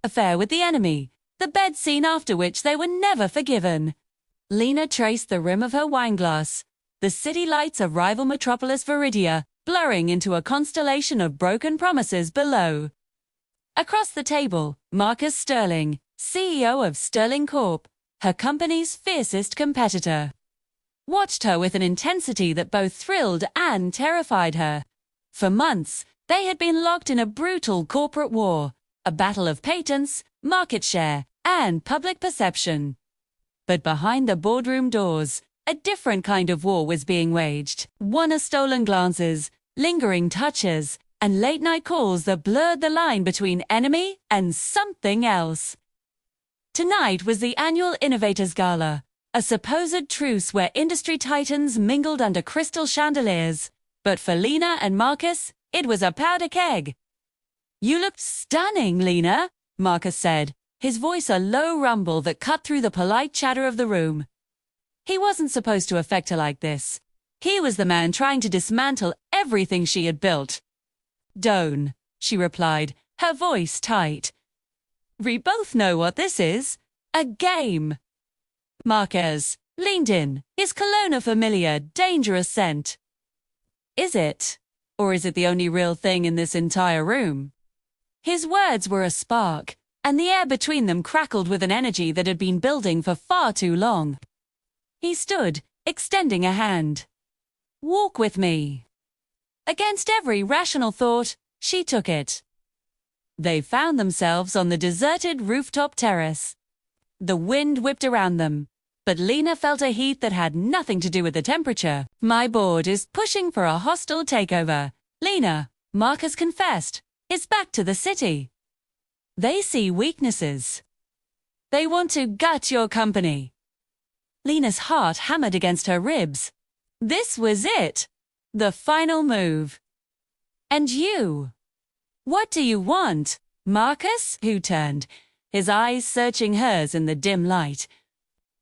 affair with the enemy, the bed scene after which they were never forgiven. Lena traced the rim of her wineglass, the city lights of rival metropolis Viridia blurring into a constellation of broken promises below. Across the table, Marcus Sterling, CEO of Sterling Corp, her company's fiercest competitor, watched her with an intensity that both thrilled and terrified her. For months, they had been locked in a brutal corporate war, a battle of patents, market share, and public perception. But behind the boardroom doors, a different kind of war was being waged, one of stolen glances, lingering touches, and late-night calls that blurred the line between enemy and something else. Tonight was the annual Innovators Gala, a supposed truce where industry titans mingled under crystal chandeliers. But for Lena and Marcus, it was a powder keg. "You looked stunning, Lena," Marcus said, his voice a low rumble that cut through the polite chatter of the room. He wasn't supposed to affect her like this. He was the man trying to dismantle everything she had built. "Don't," she replied, her voice tight. "We both know what this is. A game." Marcus leaned in, his cologne a familiar, dangerous scent. "Is it? Or is it the only real thing in this entire room?" His words were a spark, and the air between them crackled with an energy that had been building for far too long. He stood, extending a hand. "Walk with me." Against every rational thought, she took it. They found themselves on the deserted rooftop terrace. The wind whipped around them, but Lena felt a heat that had nothing to do with the temperature. "My board is pushing for a hostile takeover. Lena," Marcus confessed, "is back to the city. They see weaknesses. They want to gut your company." Lena's heart hammered against her ribs. This was it. The final move. "And you? What do you want?" Marcus, who turned, his eyes searching hers in the dim light.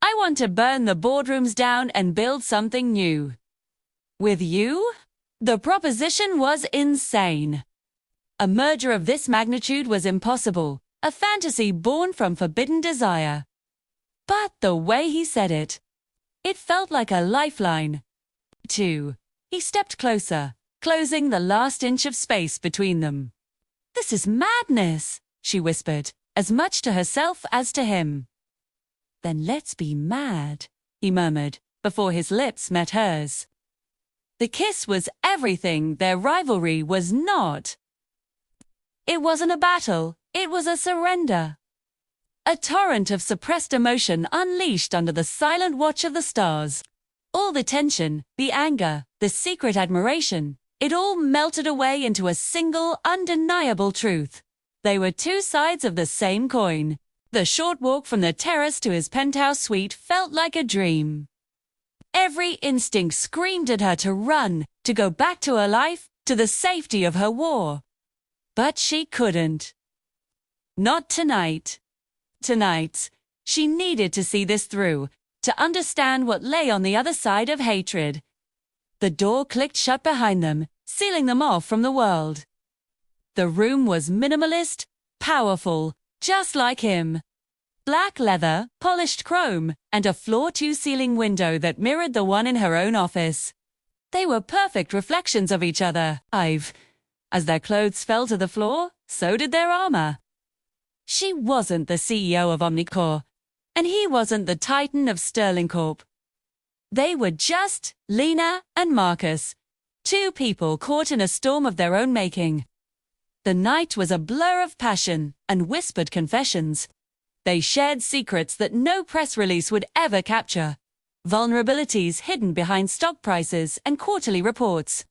"I want to burn the boardrooms down and build something new." "With you?" The proposition was insane. A merger of this magnitude was impossible, a fantasy born from forbidden desire. But the way he said it felt like a lifeline. Too. He stepped closer, closing the last inch of space between them. "This is madness," she whispered, as much to herself as to him. "Then let's be mad," he murmured, before his lips met hers. The kiss was everything their rivalry was not. It wasn't a battle, it was a surrender. A torrent of suppressed emotion unleashed under the silent watch of the stars. All the tension, the anger, the secret admiration, it all melted away into a single, undeniable truth. They were two sides of the same coin. The short walk from the terrace to his penthouse suite felt like a dream. Every instinct screamed at her to run, to go back to her life, to the safety of her war. But she couldn't. Not tonight. Tonight, she needed to see this through, to understand what lay on the other side of hatred. The door clicked shut behind them, sealing them off from the world. The room was minimalist, powerful, just like him. Black leather, polished chrome, and a floor-to-ceiling window that mirrored the one in her own office. They were perfect reflections of each other. As their clothes fell to the floor, so did their armor. She wasn't the CEO of Omnicorp, and he wasn't the titan of Sterling Corp. They were just Lena and Marcus, two people caught in a storm of their own making. The night was a blur of passion and whispered confessions. They shared secrets that no press release would ever capture, vulnerabilities hidden behind stock prices and quarterly reports.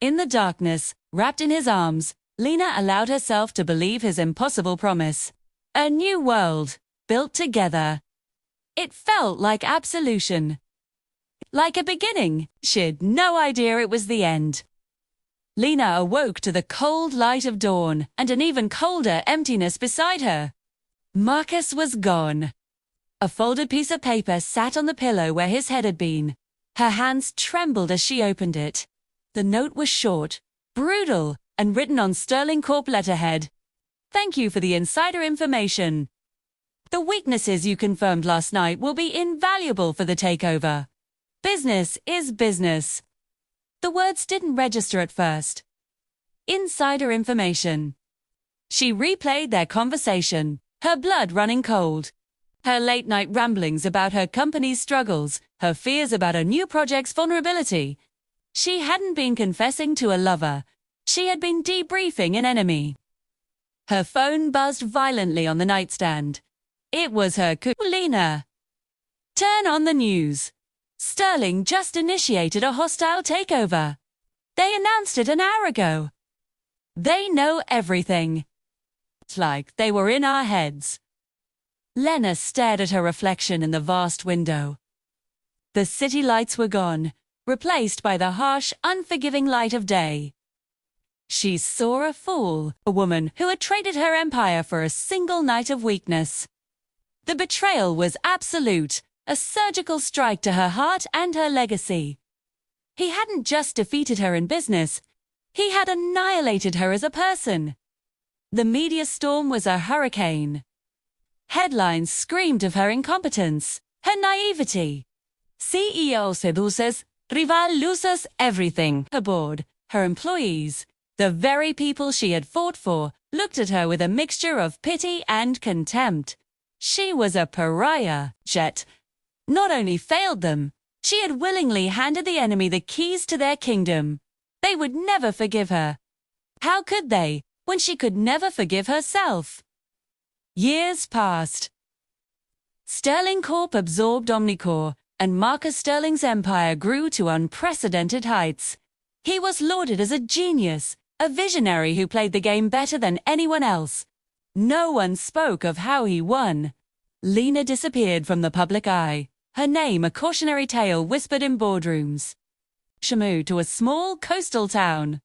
In the darkness, wrapped in his arms, Lena allowed herself to believe his impossible promise. A new world, built together. It felt like absolution. Like a beginning, she'd no idea it was the end. Lena awoke to the cold light of dawn and an even colder emptiness beside her. Marcus was gone. A folded piece of paper sat on the pillow where his head had been. Her hands trembled as she opened it. The note was short, brutal, and written on Sterling Corp letterhead. Thank you for the insider information. The weaknesses you confirmed last night will be invaluable for the takeover. Business is business. The words didn't register at first. Insider information. She replayed their conversation, her blood running cold. Her late-night ramblings about her company's struggles, her fears about her new project's vulnerability. She hadn't been confessing to a lover. She had been debriefing an enemy. Her phone buzzed violently on the nightstand. It was her Lena. Turn on the news. Sterling just initiated a hostile takeover. They announced it an hour ago. They know everything. It's like they were in our heads. Lena stared at her reflection in the vast window. The city lights were gone, replaced by the harsh, unforgiving light of day. She saw a fool, a woman who had traded her empire for a single night of weakness. The betrayal was absolute, a surgical strike to her heart and her legacy. He hadn't just defeated her in business, he had annihilated her as a person. The media storm was a hurricane. Headlines screamed of her incompetence, her naivety. CEO seduces, rival loses everything. Her board, her employees, the very people she had fought for, looked at her with a mixture of pity and contempt. She was a pariah. Jet not only failed them, she had willingly handed the enemy the keys to their kingdom. They would never forgive her. How could they, when she could never forgive herself? Years passed. Sterling Corp absorbed Omnicorp, and Marcus Sterling's empire grew to unprecedented heights. He was lauded as a genius, a visionary who played the game better than anyone else. No one spoke of how he won. Lena disappeared from the public eye, her name a cautionary tale whispered in boardrooms. She moved to a small coastal town,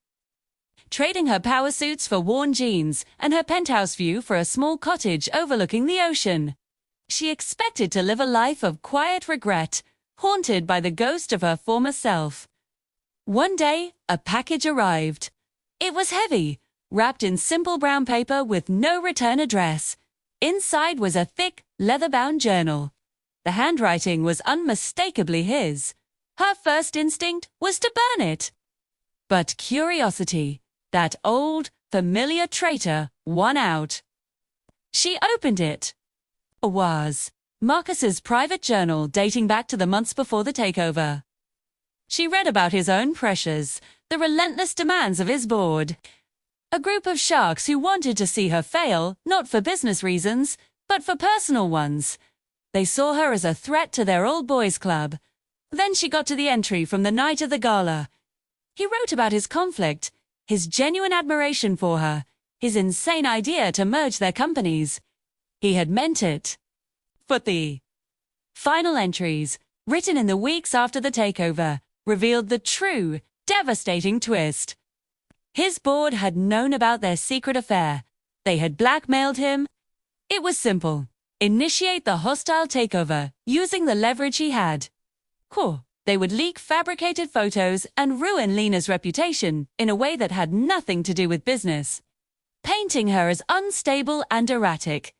trading her power suits for worn jeans and her penthouse view for a small cottage overlooking the ocean. She expected to live a life of quiet regret, haunted by the ghost of her former self. One day, a package arrived. It was heavy, wrapped in simple brown paper with no return address. Inside was a thick, leather-bound journal. The handwriting was unmistakably his. Her first instinct was to burn it. But curiosity, that old, familiar traitor, won out. She opened it. It was Marcus's private journal dating back to the months before the takeover. She read about his own pressures, the relentless demands of his board. A group of sharks who wanted to see her fail, not for business reasons, but for personal ones. They saw her as a threat to their old boys' club. Then she got to the entry from the night of the gala. He wrote about his conflict, his genuine admiration for her, his insane idea to merge their companies. He had meant it. But the final entries, written in the weeks after the takeover, revealed the true, devastating twist. His board had known about their secret affair. They had blackmailed him. It was simple. Initiate the hostile takeover, using the leverage he had. They would leak fabricated photos and ruin Lena's reputation in a way that had nothing to do with business, painting her as unstable and erratic.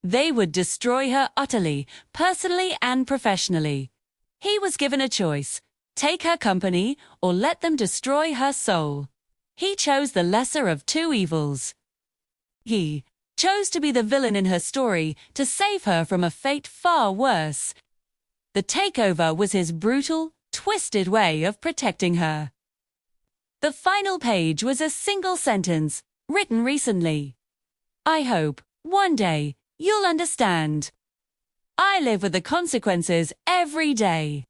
They would destroy her utterly, personally and professionally. He was given a choice: take her company or let them destroy her soul. He chose the lesser of two evils. He chose to be the villain in her story to save her from a fate far worse. The takeover was his brutal, twisted way of protecting her. The final page was a single sentence, written recently. I hope, one day, you'll understand. I live with the consequences every day.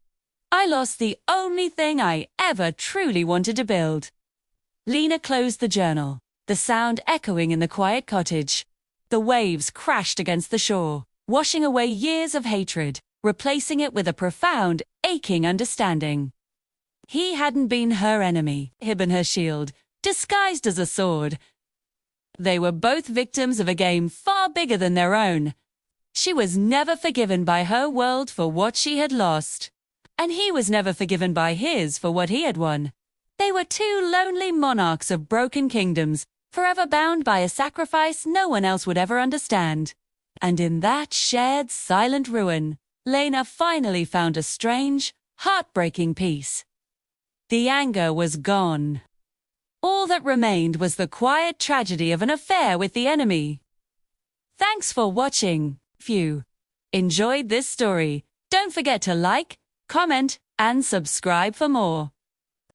I lost the only thing I ever truly wanted to build. Lena closed the journal, the sound echoing in the quiet cottage. The waves crashed against the shore, washing away years of hatred, replacing it with a profound, aching understanding. He hadn't been her enemy, he'd been her shield, disguised as a sword. They were both victims of a game far bigger than their own. She was never forgiven by her world for what she had lost, and he was never forgiven by his for what he had won. They were two lonely monarchs of broken kingdoms, forever bound by a sacrifice no one else would ever understand. And in that shared silent ruin, Lena finally found a strange, heartbreaking peace. The anger was gone. All that remained was the quiet tragedy of an affair with the enemy. Thanks for watching. If you enjoyed this story, don't forget to like, comment, and subscribe for more.